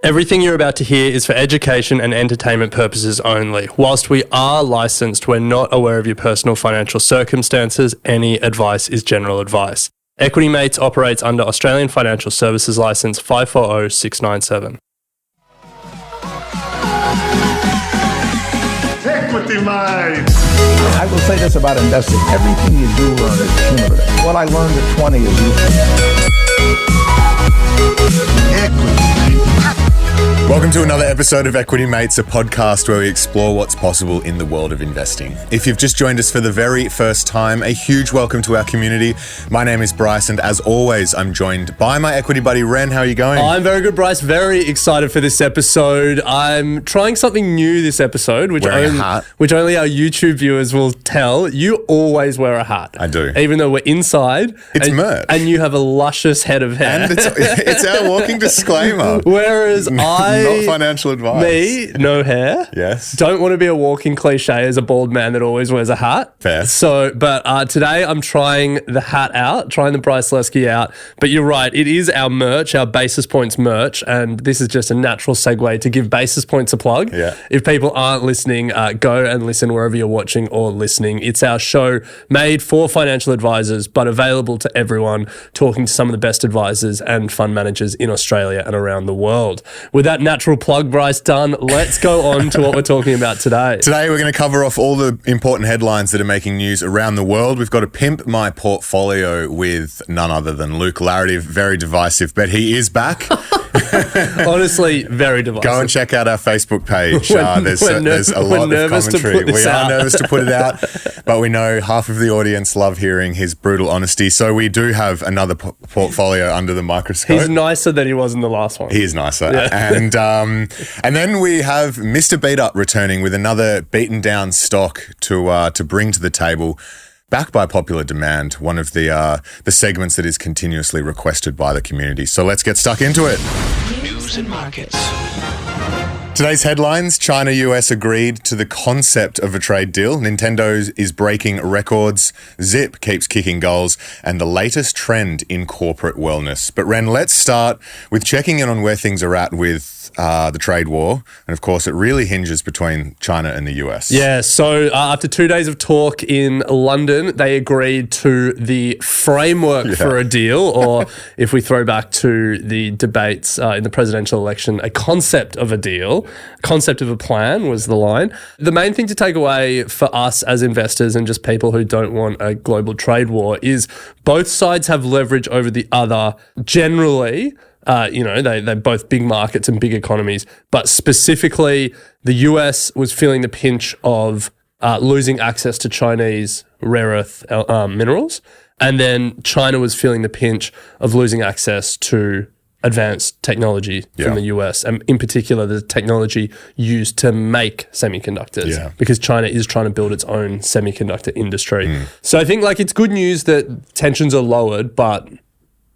Everything you're about to hear is for education and entertainment purposes only. Whilst we are licensed, we're not aware of your personal financial circumstances. Any advice is general advice. Equity Mates operates under Australian Financial Services Licence 540697. Equity Mates! I will say this about investing. Everything you do learn is cumulative. What I learned at 20 is useful. Equity. Welcome to another episode of Equity Mates, a podcast where we explore what's possible in the world of investing. If you've just joined us for the very first time, a huge welcome to our community. My name is Bryce, and as always, I'm joined by my equity buddy, Ren. How are you going? I'm very good, Bryce. Very excited for this episode. I'm trying something new this episode, which only our YouTube viewers will tell. You always wear a hat. I do. Even though we're inside. It's merch. And you have a luscious head of hair. And it's our walking disclaimer. Whereas Not financial advice. Me, no hair. Yes. Don't want to be a walking cliche as a bald man that always wears a hat. Fair. But today I'm trying the hat out, trying the Bryce Lesky out. But you're right, it is our merch, our Basis Points merch, and this is just a natural segue to give Basis Points a plug. Yeah. If people aren't listening, go and listen wherever you're watching or listening. It's our show made for financial advisors, but available to everyone, talking to some of the best advisors and fund managers in Australia and around the world. With that natural plug, Bryce, done, let's go on to what we're talking about today. Today, we're going to cover off all the important headlines that are making news around the world. We've got to pimp my portfolio with none other than Luke Larraty. Very divisive, but he is back. Honestly, very divisive. Go and check out our Facebook page. There's a lot of commentary. We are nervous to put it out, but we know half of the audience love hearing his brutal honesty. So we do have another portfolio under the microscope. He's nicer than he was in the last one. He is nicer. Yeah. And then we have Mr. Beat Up returning with another beaten down stock to bring to the table. Backed by popular demand, one of the segments that is continuously requested by the community. So let's get stuck into it. News and markets. Today's headlines: China, US agreed to the concept of a trade deal. Nintendo is breaking records. Zip keeps kicking goals. And the latest trend in corporate wellness. But Ren, let's start with checking in on where things are at with the trade war. And of course, it really hinges between China and the US. Yeah, so after 2 days of talk in London, they agreed to the framework for a deal, or if we throw back to the debates in the presidential election, a concept of a deal. Concept of a plan was the line. The main thing to take away for us as investors and just people who don't want a global trade war is both sides have leverage over the other generally. They're both big markets and big economies, but specifically the US was feeling the pinch of losing access to Chinese rare earth minerals, and then China was feeling the pinch of losing access to advanced technology from the US, and in particular the technology used to make semiconductors, because China is trying to build its own semiconductor industry. So I think it's good news that tensions are lowered, but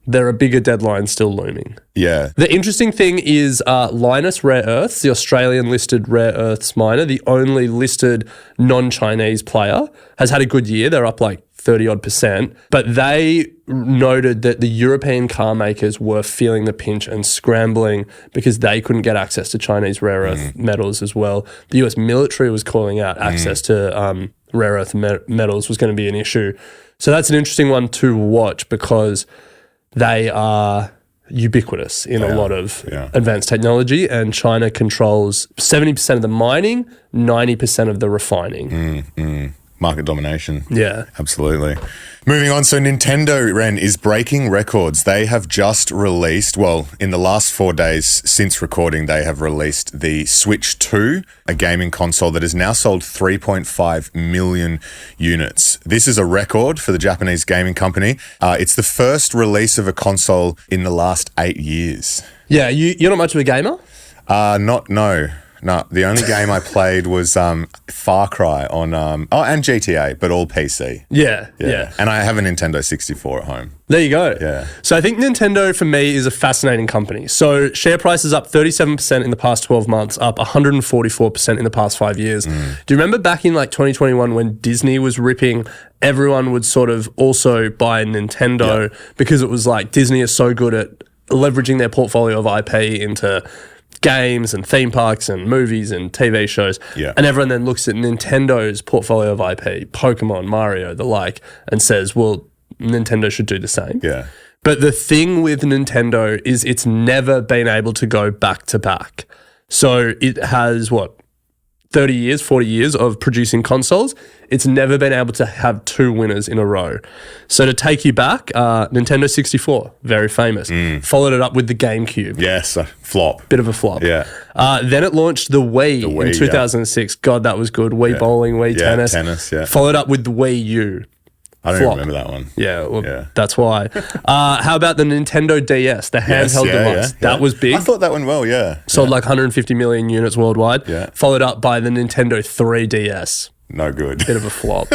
there are bigger deadlines still looming. Yeah. The interesting thing is Lynas Rare Earths, the Australian listed rare earths miner, the only listed non-Chinese player, has had a good year. They're up 30-odd%. But they noted that the European car makers were feeling the pinch and scrambling because they couldn't get access to Chinese rare earth metals as well. The US military was calling out access to rare earth metals was going to be an issue. So that's an interesting one to watch because they are ubiquitous in a lot of advanced technology, and China controls 70% of the mining, 90% of the refining. Market domination. Yeah. Absolutely. Moving on, so Nintendo, Ren, is breaking records. They have just released, in the last 4 days since recording, they have released the Switch 2, a gaming console that has now sold 3.5 million units. This is a record for the Japanese gaming company. It's the first release of a console in the last 8 years. Yeah, you're not much of a gamer? No, the only game I played was Far Cry on, and GTA, but all PC. Yeah. And I have a Nintendo 64 at home. There you go. Yeah. So I think Nintendo for me is a fascinating company. So share price is up 37% in the past 12 months, up 144% in the past 5 years. Do you remember back in 2021 when Disney was ripping, everyone would sort of also buy Nintendo because it was Disney is so good at leveraging their portfolio of IP into games and theme parks and movies and TV shows. Yeah. And everyone then looks at Nintendo's portfolio of IP, Pokemon, Mario, the like, and says, well, Nintendo should do the same. Yeah. But the thing with Nintendo is it's never been able to go back to back. So it has, 30 years, 40 years of producing consoles. It's never been able to have two winners in a row. So to take you back, Nintendo 64, very famous. Followed it up with the GameCube. Yes, a flop. Bit of a flop. Yeah. Then it launched the Wii in 2006. God, that was good. Wii bowling, Wii tennis. Tennis, yeah. Followed up with the Wii U. I don't Flop. even remember that one. Yeah, well, that's why. How about the Nintendo DS, the handheld device? That was big. I thought that went well, yeah. Sold like 150 million units worldwide. Yeah. Followed up by the Nintendo 3DS. No good. Bit of a flop.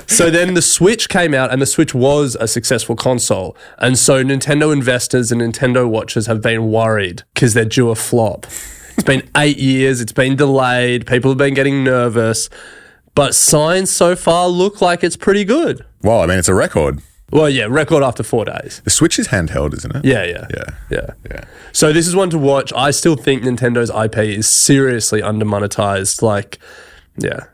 So then the Switch came out, and the Switch was a successful console. And so Nintendo investors and Nintendo watchers have been worried because they're due a flop. It's been 8 years. It's been delayed. People have been getting nervous. But signs so far look like it's pretty good. Well, I mean, it's a record. Well, yeah, record after 4 days. The Switch is handheld, isn't it? Yeah. So this is one to watch. I still think Nintendo's IP is seriously undermonetized.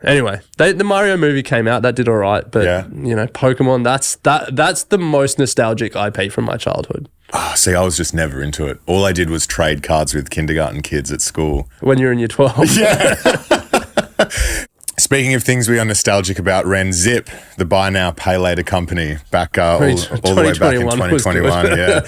Anyway, the Mario movie came out. That did all right. But, Pokemon, that's the most nostalgic IP from my childhood. See, I was just never into it. All I did was trade cards with kindergarten kids at school. When you're in year 12. Yeah. Speaking of things we are nostalgic about, Ren, Zip, the buy now, pay later company, back all the way back in 2021. Yeah.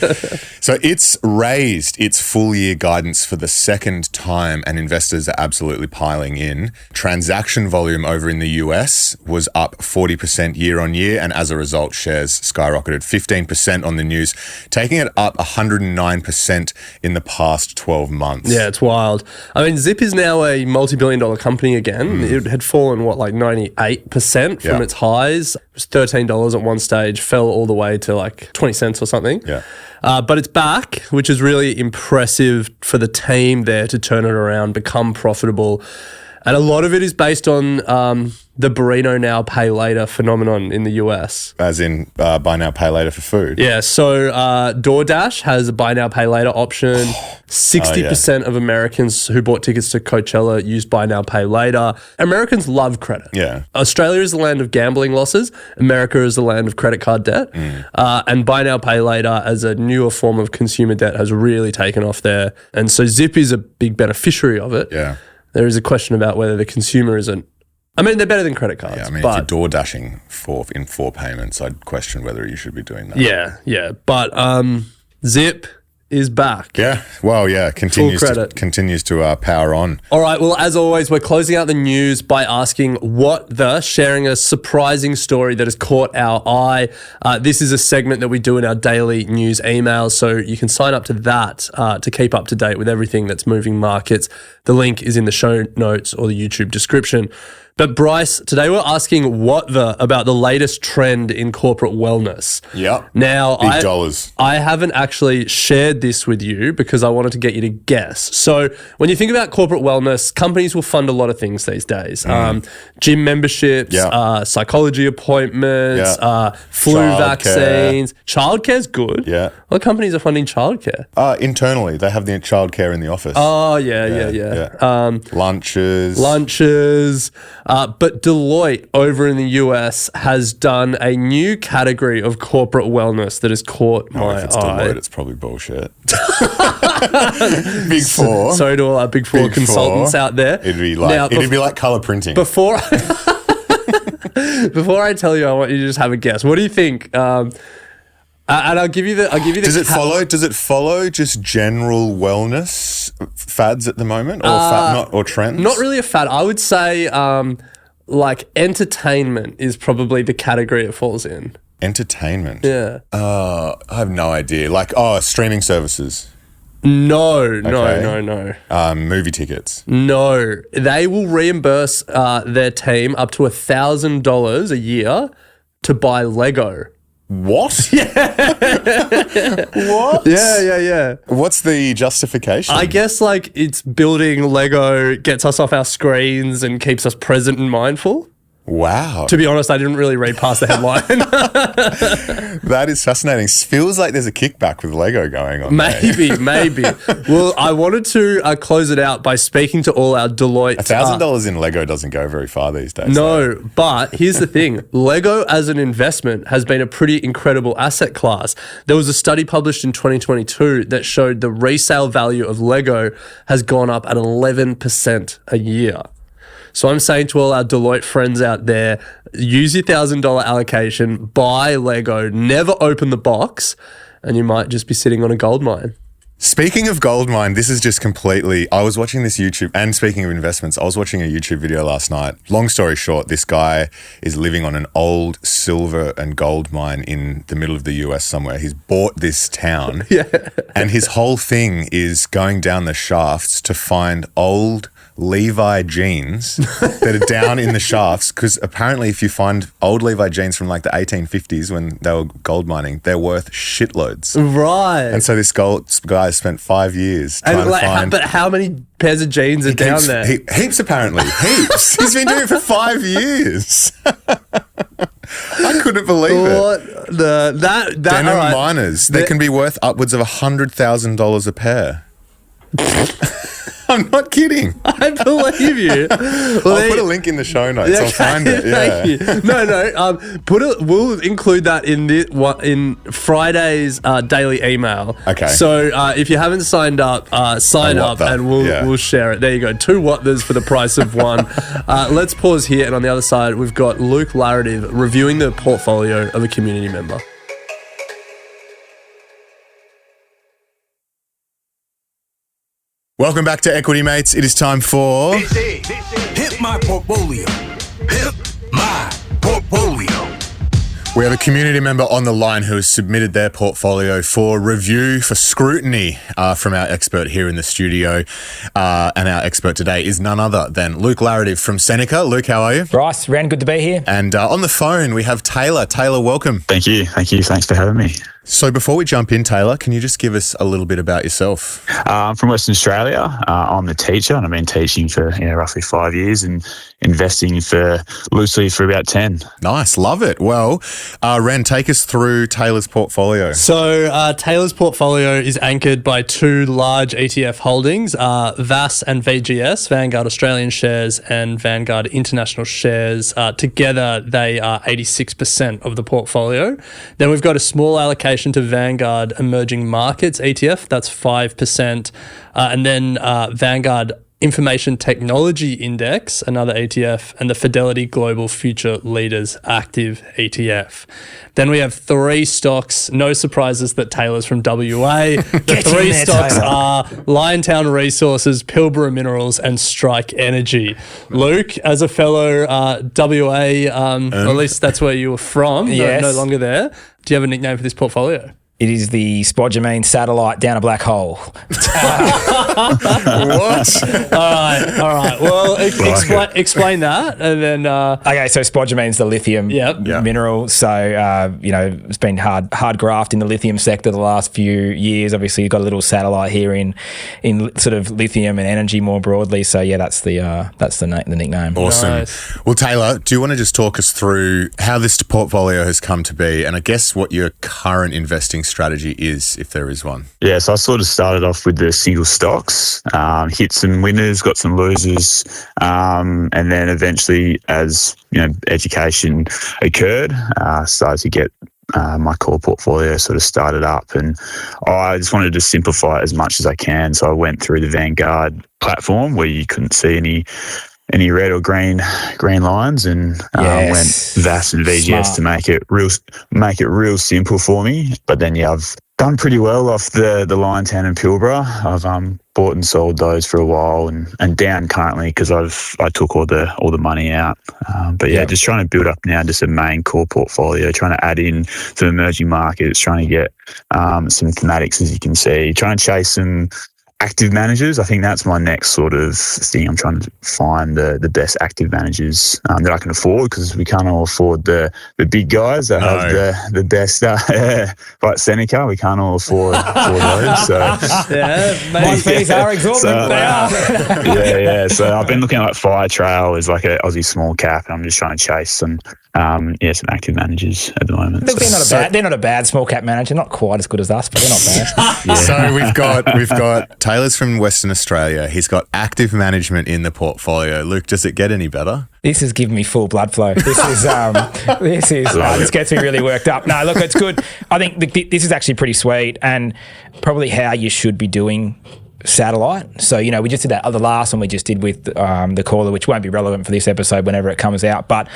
So it's raised its full year guidance for the second time, and investors are absolutely piling in. Transaction volume over in the US was up 40% year on year, and as a result, shares skyrocketed 15% on the news, taking it up 109% in the past 12 months. Yeah, it's wild. I mean, Zip is now a multi-billion-dollar company again. It had fallen 98% from its highs. It was $13 at one stage, fell all the way to like 20 cents or something. Yeah. But it's back, which is really impressive for the team there to turn it around, become profitable. And a lot of it is based on the burrito now, pay later phenomenon in the US. As in buy now, pay later for food. Yeah, so DoorDash has a buy now, pay later option. 60% of Americans who bought tickets to Coachella used buy now, pay later. Americans love credit. Yeah. Australia is the land of gambling losses. America is the land of credit card debt. And buy now, pay later as a newer form of consumer debt has really taken off there. And so Zip is a big beneficiary of it. Yeah. There is a question about whether the consumer isn't. I mean, they're better than credit cards. Yeah, I mean, but if you're door dashing in 4 payments, I'd question whether you should be doing that. Yeah. But Zip is back. Yeah. Well, yeah. Continues to power on. All right. Well, as always, we're closing out the news by asking sharing a surprising story that has caught our eye. This is a segment that we do in our daily news emails, so you can sign up to that to keep up to date with everything that's moving markets. The link is in the show notes or the YouTube description. But Bryce, today we're asking about the latest trend in corporate wellness. Yeah. Now, big dollars. I haven't actually shared this with you because I wanted to get you to guess. So when you think about corporate wellness, companies will fund a lot of things these days. Gym memberships, psychology appointments, flu vaccines. Childcare's good. Yeah. A lot of companies are funding childcare. Internally, they have the childcare in the office. Oh, yeah. Lunches. But Deloitte over in the US has done a new category of corporate wellness that has caught my if it's eye. Deloitte, it's probably bullshit. Big Four. Sorry to all our Big Four consultants out there. It'd be like colour printing. Before I tell you, I want you to just have a guess. What do you think? And I'll give you the. Does it follow just general wellness fads at the moment, or trends? Not really a fad. I would say entertainment is probably the category it falls in. Entertainment. Yeah. I have no idea. Streaming services. No. Movie tickets. No, they will reimburse their team up to $1,000 a year to buy Lego. What? Yeah. What? Yeah. What's the justification? I guess it's building Lego gets us off our screens and keeps us present and mindful. Wow. To be honest, I didn't really read past the headline. That is fascinating. Feels like there's a kickback with Lego going on. Maybe. Well, I wanted to close it out by speaking to all our Deloitte. $1,000 in Lego doesn't go very far these days. No, but here's the thing. Lego as an investment has been a pretty incredible asset class. There was a study published in 2022 that showed the resale value of Lego has gone up at 11% a year. So I'm saying to all our Deloitte friends out there, use your $1,000 allocation, buy Lego, never open the box, and you might just be sitting on a gold mine. Speaking of goldmine, this is just completely... I was watching this YouTube... And speaking of investments, I was watching a YouTube video last night. Long story short, this guy is living on an old silver and gold mine in the middle of the US somewhere. He's bought this town. And his whole thing is going down the shafts to find old Levi jeans that are down in the shafts, because apparently if you find old Levi jeans from like the 1850s when they were gold mining, they're worth shitloads. Right. And so this guy spent 5 years trying to find... But how many pairs of jeans are down there? Heaps, apparently. Heaps. He's been doing it for 5 years. I couldn't believe it. Denim right. miners, they can be worth upwards of $100,000 a pair. I'm not kidding. I believe you. Well, I'll put a link in the show notes. I'll find it. Yeah. Thank you. No. We'll include that in Friday's daily email. Okay. So if you haven't signed up, sign up and we'll share it. There you go. 2 Watters for the price of 1. Let's pause here, and on the other side we've got Luke Larrative reviewing the portfolio of a community member. Welcome back to Equity Mates. It is time for... Hit my portfolio. Hit my portfolio. We have a community member on the line who has submitted their portfolio for review, for scrutiny from our expert here in the studio. And our expert today is none other than Luke Larrative from Seneca. Luke, how are you? Bryce, Ren, good to be here. And on the phone, we have Taylor. Taylor, welcome. Thank you. Thanks for having me. So before we jump in, Taylor, can you just give us a little bit about yourself? I'm from Western Australia. I'm a teacher, and I've been teaching for roughly 5 years and investing loosely for about 10. Nice. Love it. Well, Ren, take us through Taylor's portfolio. So Taylor's portfolio is anchored by 2 large ETF holdings, VAS and VGS, Vanguard Australian Shares and Vanguard International Shares. Together, they are 86% of the portfolio. Then we've got a small allocation to Vanguard Emerging Markets ETF, that's 5%. And then Vanguard Information Technology Index, another ETF, and the Fidelity Global Future Leaders Active ETF. Then we have 3 stocks, no surprises that Taylor's from WA. The 3 stocks are Liontown Resources, Pilbara Minerals, and Strike Energy. Luke, as a fellow WA, at least that's where you were from, yes. no longer there, do you have a nickname for this portfolio? It is the spodumene satellite down a black hole. What? All right. Well, explain that, and then. Okay, so spodumene's the lithium mineral. So it's been hard graft in the lithium sector the last few years. Obviously, you've got a little satellite here in sort of lithium and energy more broadly. So yeah, that's the nickname. Awesome. Nice. Well, Taylor, do you want to just talk us through how this portfolio has come to be, and I guess what your current investing strategy is, if there is one? Yeah, so I sort of started off with the single stocks, hit some winners, got some losers, and then eventually, as education occurred, started to get my core portfolio sort of started up, and I just wanted to simplify it as much as I can. So I went through the Vanguard platform where you couldn't see any red or green lines, and went VAS and VGS to make it real simple for me. But then I've done pretty well off the Liontown and Pilbara. I've bought and sold those for a while, and down currently because I took all the money out. Just trying to build up now just a main core portfolio, trying to add in some emerging markets, trying to get some thematics, as you can see, trying to chase some active managers. I think that's my next sort of thing. I'm trying to find the best active managers that I can afford, because we can't all afford the big guys that have the best. Like Seneca, we can't all afford those. So my fees are exorbitant. They are. Yeah. So I've been looking at like Fire Trail is like an Aussie small cap, and I'm just trying to chase some active managers at the moment. Look, they're not a bad small cap manager. Not quite as good as us, but they're not bad. So we've got Taylor's from Western Australia. He's got active management in the portfolio. Luke, does it get any better? This is giving me full blood flow. This gets me really worked up. No, look, it's good. I think this is actually pretty sweet, and probably how you should be doing satellite. So, we just did that. The last one we just did with the caller, which won't be relevant for this episode whenever it comes out, but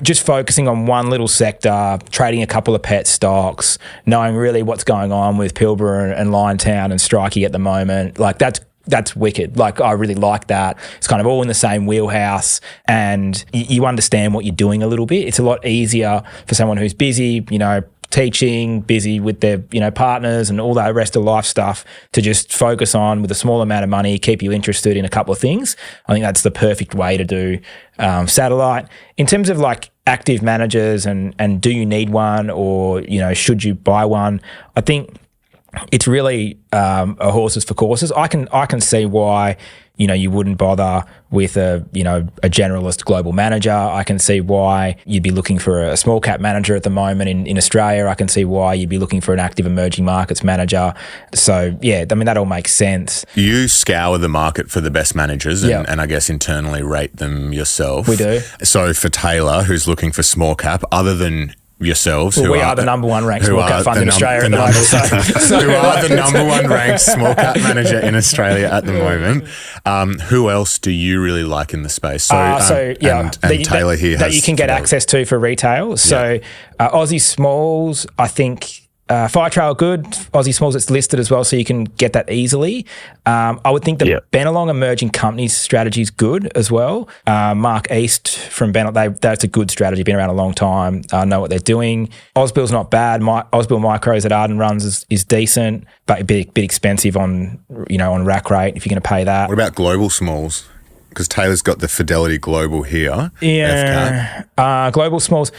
just focusing on one little sector, trading a couple of pet stocks, knowing really what's going on with Pilbara and Liontown and Strikey at the moment. Like that's wicked. Like, I really like that. It's kind of all in the same wheelhouse, and you understand what you're doing a little bit. It's a lot easier for someone who's busy, teaching, busy with their, partners and all that rest of life stuff, to just focus on, with a small amount of money, keep you interested in a couple of things. I think that's the perfect way to do satellite. In terms of like active managers and do you need one, or, should you buy one? I think it's really a horses for courses. I can see why, you wouldn't bother with a generalist global manager. I can see why you'd be looking for a small cap manager at the moment in Australia. I can see why you'd be looking for an active emerging markets manager. So, that all makes sense. You scour the market for the best managers and I guess internally rate them yourself. We do. So for Taylor, who's looking for small cap, other than yourselves, we are the number one ranked small cap fund in Australia at the moment. Who are the number one ranked small cap manager in Australia at the moment? Who else do you really like in the space? And Taylor here that you can get access to for retail. So Aussie Smalls, I think. Fire Trail, good. Aussie Smalls, it's listed as well, so you can get that easily. I would think the Bennelong Emerging Companies strategy is good as well. Mark East from Bennelong, that's a good strategy, been around a long time, know what they're doing. Ausbill's not bad. Ausbill Micros at Arden Runs is decent, but a bit expensive on rack rate if you're going to pay that. What about Global Smalls? Because Taylor's got the Fidelity Global here. Yeah. Global Smalls.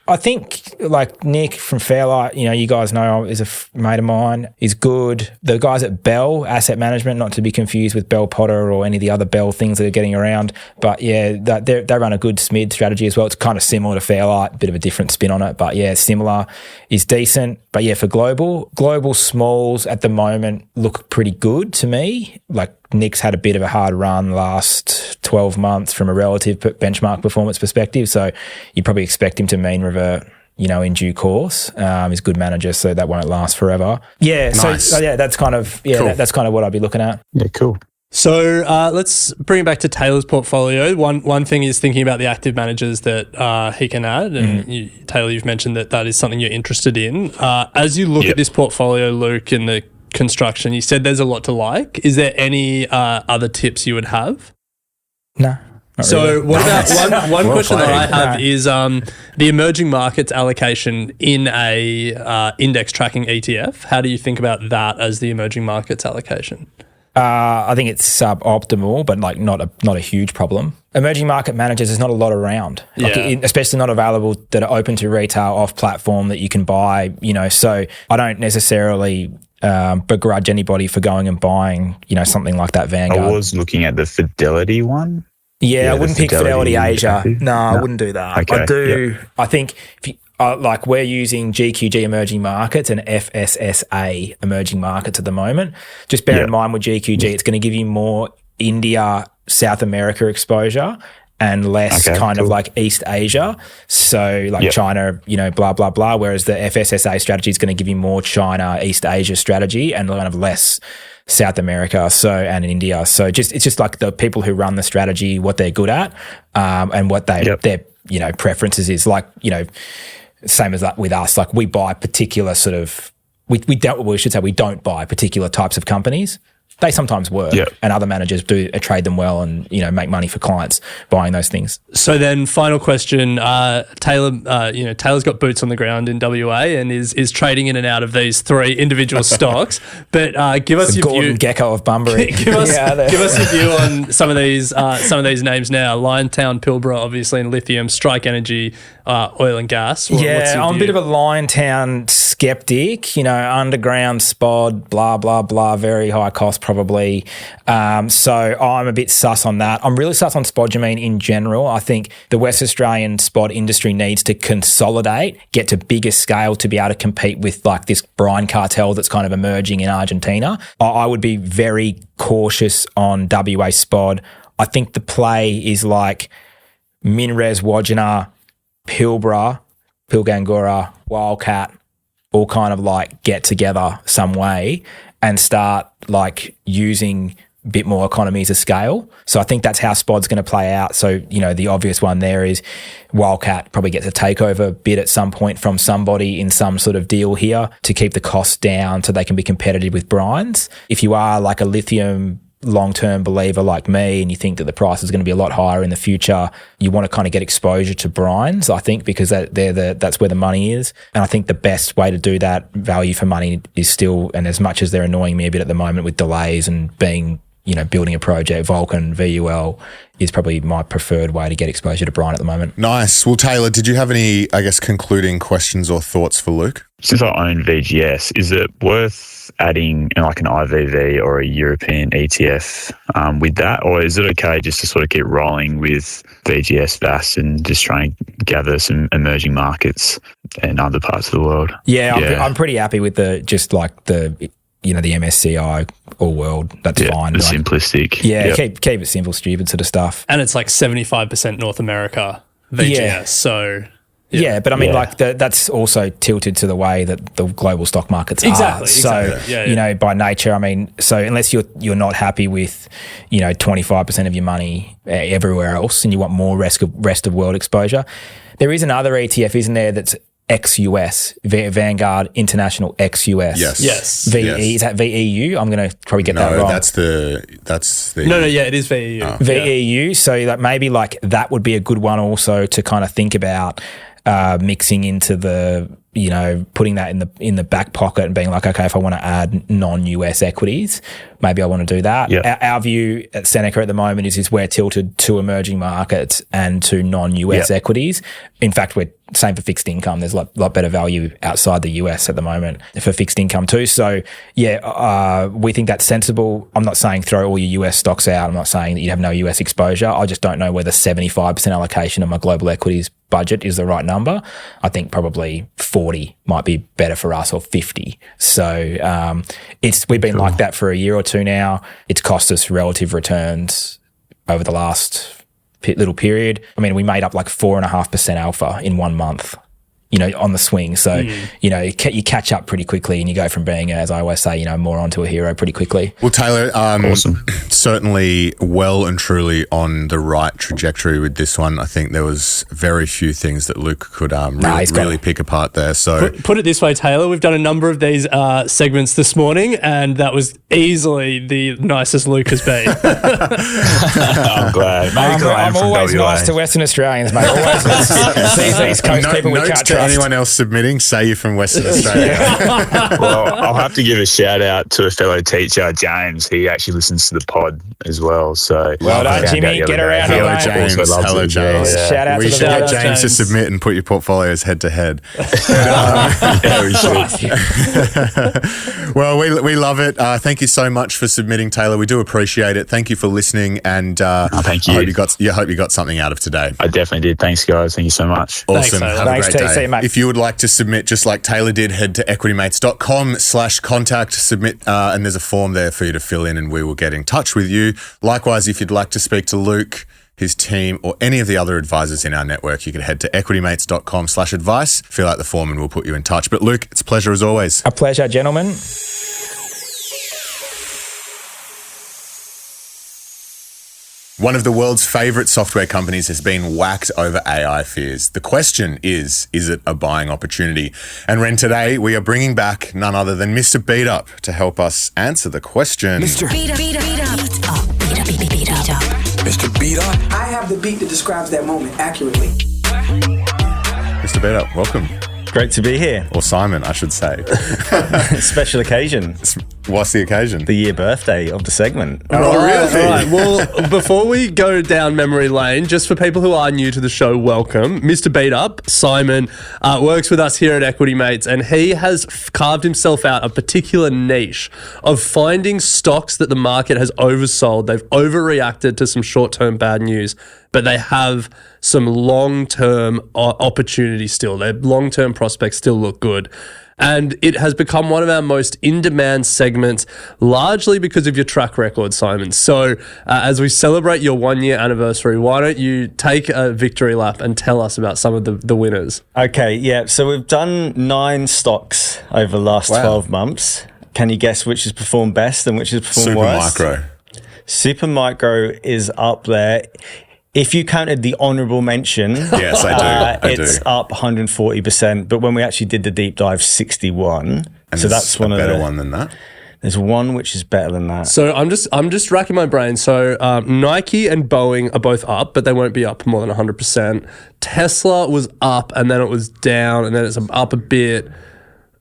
I think, like Nick from Fairlight, you guys know, is a mate of mine, is good. The guys at Bell Asset Management, not to be confused with Bell Potter or any of the other Bell things that are getting around, but they run a good SMID strategy as well. It's kind of similar to Fairlight, a bit of a different spin on it, but similar, is decent. But for global smalls at the moment look pretty good to me. Like, Nick's had a bit of a hard run last 12 months from a relative benchmark performance perspective, so you probably expect him to mean revert, in due course. He's a good manager, so that won't last forever. Nice. So that's kind of cool. That's kind of what I'd be looking at. Yeah, cool. So let's bring it back to Taylor's portfolio. One thing is thinking about the active managers that he can add. And Taylor, you've mentioned that is something you're interested in. As you look at this portfolio, Luke, in the construction, you said there's a lot to like. Is there any other tips you would have? No. So what about one question that I have is the emerging markets allocation in a index tracking ETF. How do you think about that as the emerging markets allocation? I think it's suboptimal, but not a huge problem. Emerging market managers, there's not a lot around, especially not available that are open to retail off platform that you can buy. So I don't necessarily begrudge anybody for going and buying, something like that Vanguard. I was looking at the Fidelity one. I wouldn't pick Fidelity Asia. No, I wouldn't do that. Okay. I do. Yep. I think if you, we're using GQG Emerging Markets and FSSA Emerging Markets at the moment. Just bear in mind with GQG, it's going to give you more India, South America exposure and less of like East Asia. So China, blah, blah, blah. Whereas the FSSA strategy is going to give you more China, East Asia strategy and kind of less South America and India. So it's just like the people who run the strategy, what they're good at, and what their preferences is. Same as that with us. Like, we buy particular sort of we don't buy particular types of companies. they sometimes work, and other managers do trade them well and, you know, make money for clients buying those things. So then, final question, Taylor. Taylor's got boots on the ground in WA and is trading in and out of these 3 individual stocks. But give us your Gordon view. Gecko of Bunbury. give us your view on some of these names now. Liontown, Pilbara, obviously, and lithium. Strike Energy, oil and gas. What's your I'm a view? bit of a Liontown skeptic. You know, underground spod, blah blah blah, very high cost probably. So I'm a bit sus on that. I'm really sus on spodumene in general. I think the West Australian spod industry needs to consolidate, get to bigger scale to be able to compete with like this brine cartel that's kind of emerging in Argentina. I would be very cautious on WA spod. I think the play is like Minres, Wodgina, Pilbara, Pilgangoora, Wildcat, all kind of like get together some way and start like using a bit more economies of scale. So I think that's how spod's going to play out. So, you know, the obvious one there is Wildcat probably gets a takeover bid at some point from somebody in some sort of deal here to keep the costs down so they can be competitive with brines. If you are like a lithium long-term believer like me and you think that the price is going to be a lot higher in the future, you want to kind of get exposure to brines, I think, because that's where the money is. And I think the best way to do that, value for money, is still, and as much as they're annoying me a bit at the moment with delays and being, you know, building a project, Vulcan, VUL is probably my preferred way to get exposure to brine at the moment. Nice. Well, Taylor, did you have any, I guess, concluding questions or thoughts for Luke? Since I own VGS, is it worth adding like an IVV or a European ETF with that? Or is it okay just to sort of keep rolling with VGS, VAS and just try and gather some emerging markets in other parts of the world? Yeah. I'm pretty happy with the MSCI All World. That's fine. The simplistic. Yeah, keep it simple, stupid sort of stuff. And it's like 75% North America VGS. Yeah. So... Yeah, but I mean, that's also tilted to the way that the global stock markets are. So, you know, by nature, I mean, so unless you're not happy with, you know, 25% of your money everywhere else and you want more rest of world exposure, there is another ETF, isn't there, that's ex-US, Vanguard International ex-US. Yes. Is that VEU? I'm going to probably get that wrong. That's the. No, it is VEU. Oh. VEU. So that maybe like that would be a good one also to kind of think about. Mixing into the, you know, putting that in the back pocket and being like, okay, if I want to add non-US equities, maybe I want to do that. Yeah. Our view at Seneca at the moment is we're tilted to emerging markets and to non-US equities. In fact, we're same for fixed income. There's a lot better value outside the US at the moment for fixed income too. So we think that's sensible. I'm not saying throw all your US stocks out. I'm not saying that you have no US exposure. I just don't know whether 75% allocation of my global equities budget is the right number. I think probably 40 might be better for us, or 50. So we've been like that for a year or two now. It's cost us relative returns over the last little period. I mean, we made up like 4.5% alpha in 1 month, you know, on the swing. So, you know, you catch up pretty quickly and you go from being, as I always say, you know, more onto a hero pretty quickly. Well, Taylor, awesome. Certainly well and truly on the right trajectory with this one. I think there was very few things that Luke could really pick apart there. So put it this way, Taylor, we've done a number of these segments this morning and that was easily the nicest Luke has been. I'm glad. I'm always nice to Western Australians, mate. Always East Coast people we can't trust. Anyone else submitting, say you're from Western Australia. Well, I'll have to give a shout out to a fellow teacher, James. He actually listens to the pod as well. So well done, Jimmy. Get around here, mate. Hello, James. Yeah. Shout out we to should get James James to submit and put your portfolios head to head. Yeah, we should. Well, we love it. Thank you so much for submitting, Taylor. We do appreciate it. Thank you for listening, and thank you. I hope you got something out of today. I definitely did. Thanks, guys. Thank you so much. Awesome. Thanks, Have a Thanks, great day. TC, mate. If you would like to submit just like Taylor did, head to equitymates.com/contact, submit, and there's a form there for you to fill in and we will get in touch with you. Likewise, if you'd like to speak to Luke, his team, or any of the other advisors in our network, you can head to equitymates.com/advice, fill out the form and we'll put you in touch. But Luke, it's a pleasure as always. A pleasure, gentlemen. One of the world's favourite software companies has been whacked over AI fears. The question is it a buying opportunity? And Ren, today we are bringing back none other than Mr. Beat Up to help us answer the question. Mr. Beat up, beat up, beat up. Beat up. Mr. Beat Up. I have the beat that describes that moment accurately. Mr. Beat Up, welcome. Great to be here. Or Simon, I should say. Special occasion. What's the occasion? The year birthday of the segment. Oh, really? All right. Well, before we go down memory lane, just for people who are new to the show, welcome. Mr. Beat Up, Simon, works with us here at Equity Mates, and he has carved himself out a particular niche of finding stocks that the market has oversold. They've overreacted to some short-term bad news, but they have some long-term opportunity still. Their long-term prospects still look good. And it has become one of our most in-demand segments, largely because of your track record, Simon. So as we celebrate your 1-year anniversary, why don't you take a victory lap and tell us about some of the winners? Okay, yeah. So we've done 9 stocks over the last 12 months. Can you guess which has performed best and which has performed worst? Super Micro is up there. If you counted the honourable mention, yes, I do. It's up 140%. But when we actually did the deep dive, 61. And so that's one a of better the one than that. There's one which is better than that. So I'm just racking my brain. So Nike and Boeing are both up, but they won't be up more than 100%. Tesla was up, and then it was down, and then it's up a bit.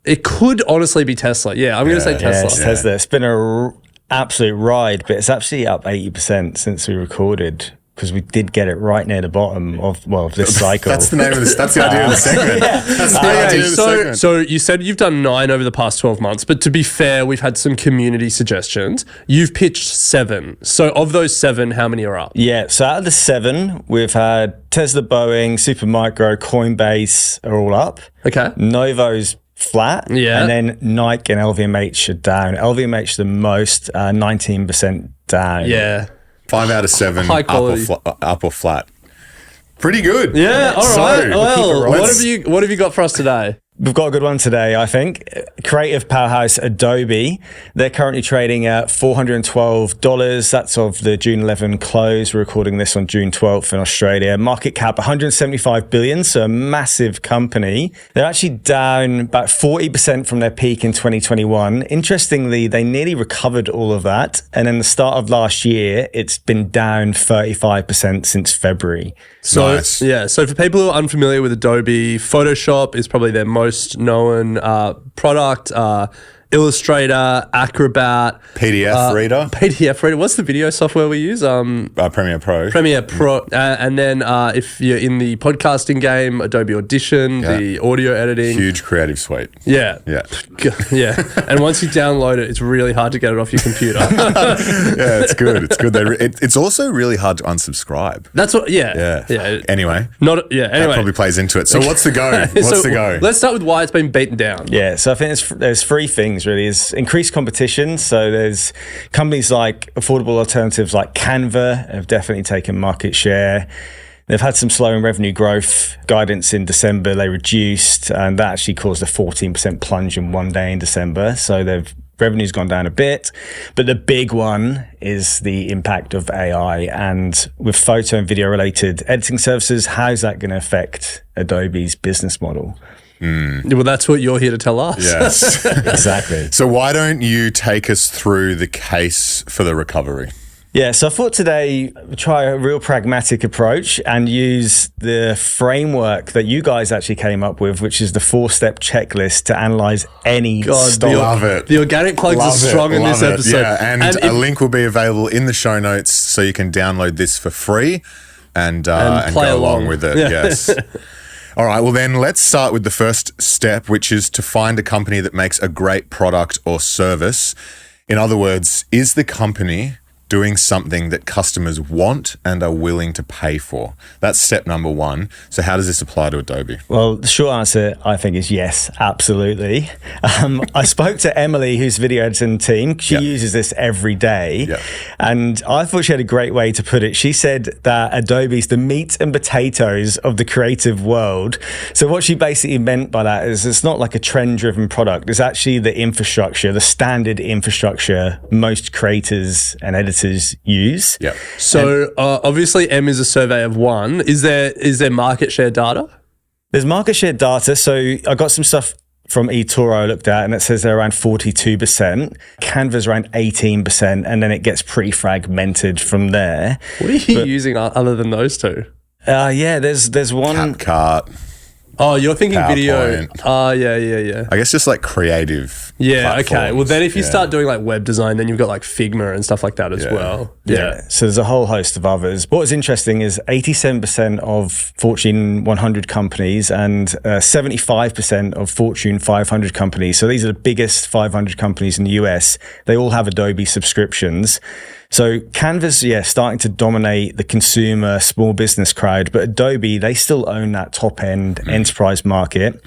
It could honestly be Tesla. Yeah, I'm going to say Tesla. Yeah, it's Tesla. It's been an absolute ride, but it's actually up 80% since we recorded. Because we did get it right near the bottom of this cycle. That's the name of this. That's the idea of the segment. That's the idea of the segment. So you said you've done 9 over the past 12 months, but to be fair, we've had some community suggestions. You've pitched 7. So of those 7, how many are up? Yeah. So out of the 7, we've had Tesla, Boeing, Supermicro, Coinbase are all up. Okay. Novo's flat. Yeah. And then Nike and LVMH are down. LVMH the most, 19% down. Yeah. 5 out of 7, High quality. up or flat. Pretty good. Yeah, all right. So, well, what have you got for us today? We've got a good one today, I think. Creative powerhouse Adobe. They're currently trading at $412. That's of the June 11 close. We're recording this on June 12th in Australia. Market cap $175 billion, so a massive company. They're actually down about 40% from their peak in 2021. Interestingly, they nearly recovered all of that. And in the start of last year, it's been down 35% since February. So, nice. Yeah. So for people who are unfamiliar with Adobe, Photoshop is probably their most known product. Illustrator, Acrobat, PDF reader. What's the video software we use? Premiere Pro. And then if you're in the podcasting game, Adobe Audition, the audio editing. Huge creative suite. Yeah. And once you download it, it's really hard to get it off your computer. Yeah, it's good. It's good. It's also really hard to unsubscribe. That's what. Yeah. Anyway. Anyway. That probably plays into it. So what's the go? What's the go? Let's start with why it's been beaten down. Yeah. So I think there's 3 things. Really, is increased competition. So there's companies like affordable alternatives like Canva have definitely taken market share. They've had some slowing revenue growth. Guidance in December they reduced, and that actually caused a 14% plunge in one day in December. So revenue's gone down a bit. But the big one is the impact of AI, and with photo and video related editing services, how's that going to affect Adobe's business model? Well, that's what you're here to tell us. Yes. Exactly. So why don't you take us through the case for the recovery? Yeah, so I thought today we'd try a real pragmatic approach and use the framework that you guys actually came up with, which is the 4-step checklist to analyze any stock. Love it. The organic plugs are strong in this episode. Yeah, and a link will be available in the show notes so you can download this for free and go along with it. Yeah. Yes. All right, well then let's start with the first step, which is to find a company that makes a great product or service. In other words, is the company doing something that customers want and are willing to pay for? That's step number 1. So how does this apply to Adobe? Well, the short answer, I think, is yes, absolutely. I spoke to Emily, who's video editing team. She uses this every day. And I thought she had a great way to put it. She said that Adobe's the meat and potatoes of the creative world. So what she basically meant by that is it's not like a trend-driven product. It's actually the infrastructure, the standard infrastructure most creators and editors competitors use. Yeah. So obviously M is a survey of one. Is there market share data? There's market share data. So I got some stuff from eToro I looked at, and it says they're around 42%. Canva's around 18%, and then it gets pretty fragmented from there. What are you using other than those two? Yeah, there's one. CapCut. Oh, you're thinking video. PowerPoint. Oh, yeah. I guess just like creative. Yeah, okay. platforms. Well, then if you start doing like web design, then you've got like Figma and stuff like that as well. Yeah. So there's a whole host of others. What was interesting is 87% of Fortune 100 companies and 75% of Fortune 500 companies. So these are the biggest 500 companies in the US. They all have Adobe subscriptions. So Canva's, starting to dominate the consumer small business crowd, but Adobe, they still own that top end enterprise market.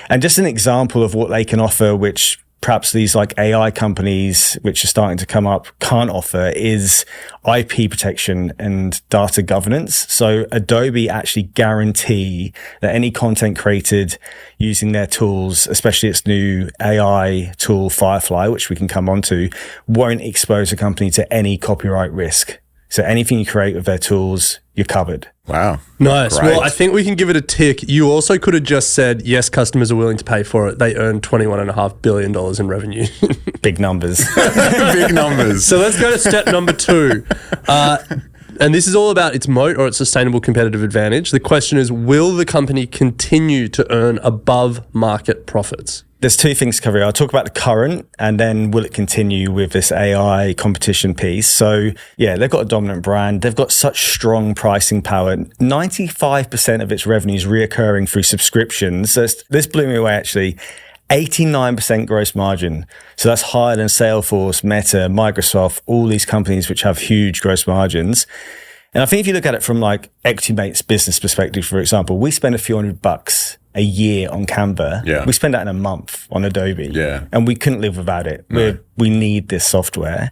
And just an example of what they can offer, which perhaps these like AI companies, which are starting to come up, can't offer, is IP protection and data governance. So Adobe actually guarantee that any content created using their tools, especially its new AI tool, Firefly, which we can come on to, won't expose a company to any copyright risk. So anything you create with their tools, you're covered. Wow. Nice. Great. Well, I think we can give it a tick. You also could have just said, yes, customers are willing to pay for it. They earn $21.5 billion in revenue. Big numbers. Big numbers. So let's go to step number 2. And this is all about its moat or its sustainable competitive advantage. The question is, will the company continue to earn above market profits? There's two things to cover here. I'll talk about the current and then will it continue with this AI competition piece. So they've got a dominant brand. They've got such strong pricing power. 95% of its revenue is reoccurring through subscriptions. So this blew me away actually. 89% gross margin. So that's higher than Salesforce, Meta, Microsoft, all these companies which have huge gross margins. And I think if you look at it from like Equity Mate's business perspective, for example, we spend a few $100 a year on Canva. Yeah. We spend that in a month on Adobe. Yeah. And we couldn't live without it. No. We need this software.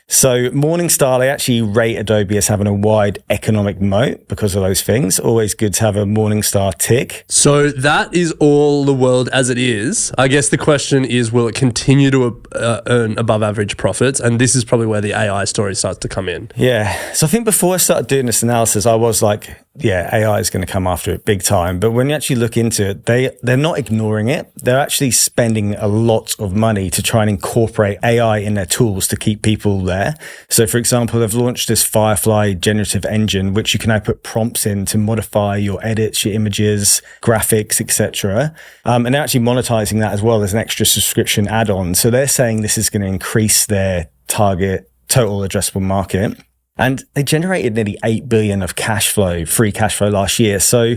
So Morningstar, they actually rate Adobe as having a wide economic moat because of those things. Always good to have a Morningstar tick. So that is all the world as it is. I guess the question is, will it continue to earn above average profits? And this is probably where the AI story starts to come in. Yeah. So I think before I started doing this analysis, I was like, AI is going to come after it big time. But when you actually look into it, they're not ignoring it. They're actually spending a lot of money to try and incorporate AI in their tools to keep people there. So for example, they've launched this Firefly generative engine, which you can now put prompts in to modify your edits, your images, graphics, etc. And they're actually monetizing that as well as an extra subscription add-on. So they're saying this is going to increase their target total addressable market. And they generated nearly 8 billion of free cash flow last year. So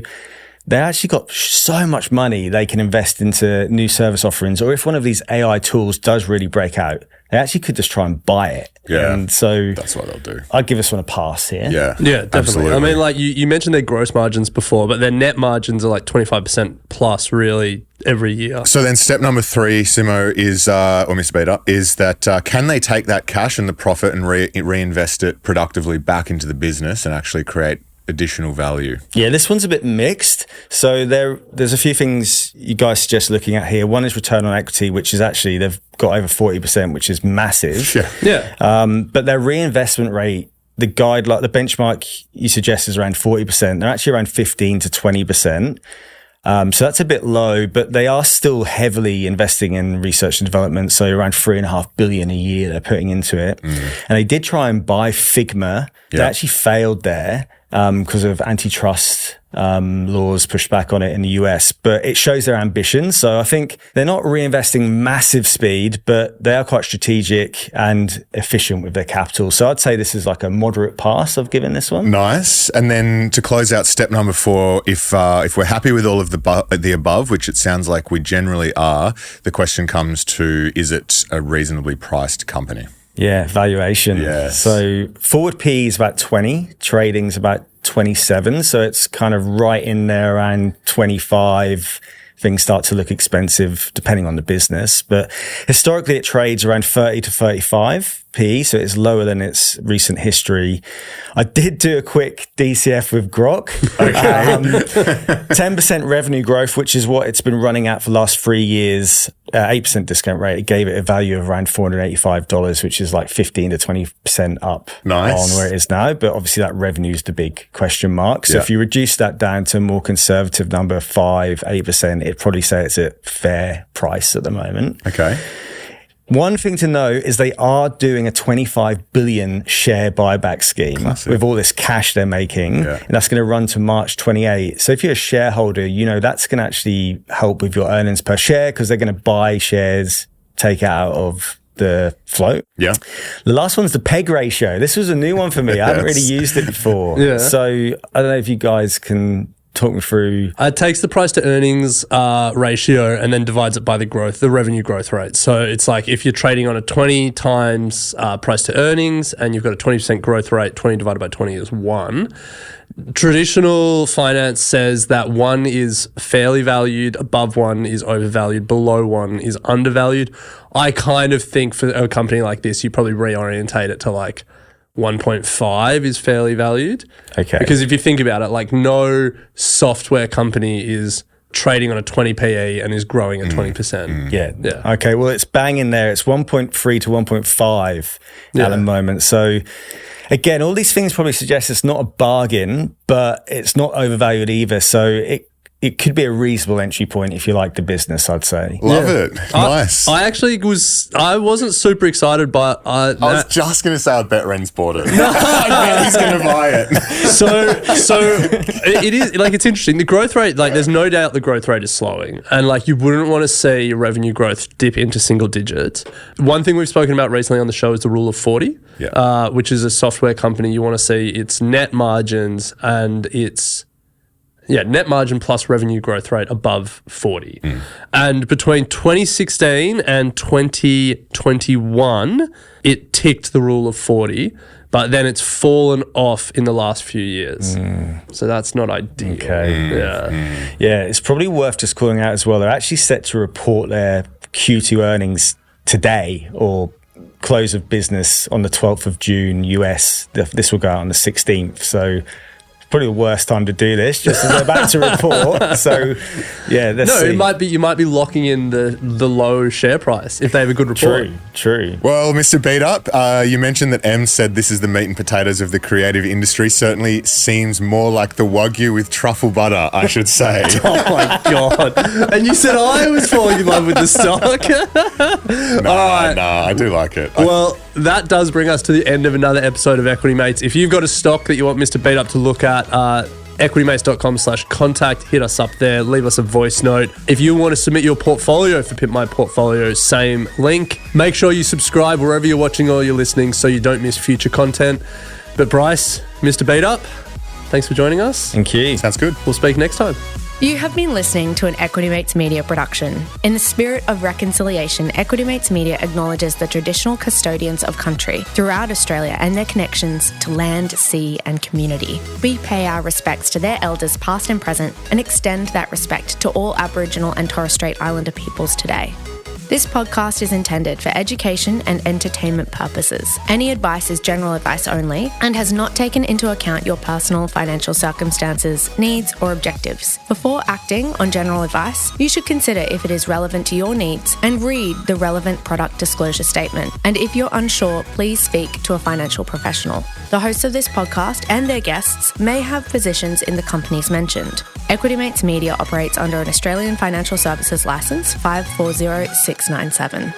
they actually got so much money they can invest into new service offerings. Or if one of these AI tools does really break out, they actually could just try and buy it. Yeah. And so that's what they'll do. I'd give this one a pass here. Yeah, definitely. Absolutely. I mean, like you mentioned their gross margins before, but their net margins are like 25% plus really every year. So then step number 3, Simo, is, or Mr. Beta, is that can they take that cash and the profit and reinvest it productively back into the business and actually create additional value? Yeah, this one's a bit mixed. So there's a few things you guys suggest looking at here. One is return on equity, which is actually, they've got over 40%, which is massive. Yeah. But their reinvestment rate, the benchmark you suggest is around 40%. They're actually around 15 to 20%. So that's a bit low, but they are still heavily investing in research and development. So around $3.5 billion a year they're putting into it. And they did try and buy Figma. They actually failed there because of antitrust laws pushed back on it in the US, but it shows their ambition. So I think they're not reinvesting massive speed, but they are quite strategic and efficient with their capital. So I'd say this is like a moderate pass I've given this one. Nice. And then to close out step number 4, if we're happy with all of the above, which it sounds like we generally are, the question comes to, is it a reasonably priced company? Yeah, valuation. Yes. So forward P is about 20, trading's about 27. So it's kind of right in there around 25. Things start to look expensive depending on the business. But historically, it trades around 30 to 35. PE, so it's lower than its recent history. I did do a quick DCF with Grok. 10% revenue growth, which is what it's been running at for the last 3 years, 8% discount rate. It gave it a value of around $485, which is like 15 to 20% up on where it is now. But obviously that revenue is the big question mark. So if you reduce that down to a more conservative number, 5-8%, it'd probably say it's a fair price at the moment. Okay. One thing to know is they are doing a 25 billion share buyback scheme with all this cash they're making, and that's going to run to March 28. So if you're a shareholder, you know that's going to actually help with your earnings per share because they're going to buy shares, take it out of the float. Yeah. The last one's the PEG ratio. This was a new one for me. I haven't really used it before. So I don't know if you guys can talk me through. It takes the price to earnings ratio and then divides it by the revenue growth rate. So it's like if you're trading on a 20 times price to earnings and you've got a 20% growth rate, 20 divided by 20 is 1. Traditional finance says that 1 is fairly valued, above 1 is overvalued, below 1 is undervalued. I kind of think for a company like this, you probably reorientate it to like 1.5 is fairly valued. Okay. Because if you think about it, like no software company is trading on a 20 PE and is growing at 20%. Yeah. Okay, well, it's bang in there. It's 1.3 to 1.5 at the moment. So again, all these things probably suggest it's not a bargain, but it's not overvalued either. So it could be a reasonable entry point if you like the business, I'd say. Love it. Nice. I wasn't super excited, but I was just going to say I bet Ren's bought it. I bet he's going to buy it. So it is like, it's interesting. The growth rate, like there's no doubt the growth rate is slowing and like you wouldn't want to see revenue growth dip into single digits. One thing we've spoken about recently on the show is the rule of 40, which is a software company. You want to see its net margins and its net margin plus revenue growth rate above 40. And between 2016 and 2021, it ticked the rule of 40, but then it's fallen off in the last few years. So that's not ideal. Okay. Yeah, it's probably worth just calling out as well. They're actually set to report their Q2 earnings today or close of business on the 12th of June, US. This will go out on the 16th. So probably the worst time to do this, just as they're about to report. So, let's see. You might be locking in the low share price if they have a good report. True. Well, Mr. Beat Up, you mentioned that Em said this is the meat and potatoes of the creative industry. Certainly seems more like the Wagyu with truffle butter, I should say. Oh my God. And you said I was falling in love with the stock. No, I do like it. Well, that does bring us to the end of another episode of Equity Mates. If you've got a stock that you want Mr. Beat Up to look at, equitymates.com/contact, hit us up there, leave us a voice note. If you want to submit your portfolio for Pimp My Portfolio, same link. Make sure you subscribe wherever you're watching or you're listening so you don't miss future content. But Bryce, Mr. Beat Up, thanks for joining us. Thank you. Sounds good. We'll speak next time. You have been listening to an Equity Mates Media production. In the spirit of reconciliation, Equity Mates Media acknowledges the traditional custodians of country throughout Australia and their connections to land, sea and community. We pay our respects to their elders past and present and extend that respect to all Aboriginal and Torres Strait Islander peoples today. This podcast is intended for education and entertainment purposes. Any advice is general advice only and has not taken into account your personal financial circumstances, needs, or objectives. Before acting on general advice, you should consider if it is relevant to your needs and read the relevant product disclosure statement. And if you're unsure, please speak to a financial professional. The hosts of this podcast and their guests may have positions in the companies mentioned. Equity Mates Media operates under an Australian Financial Services Licence 540697.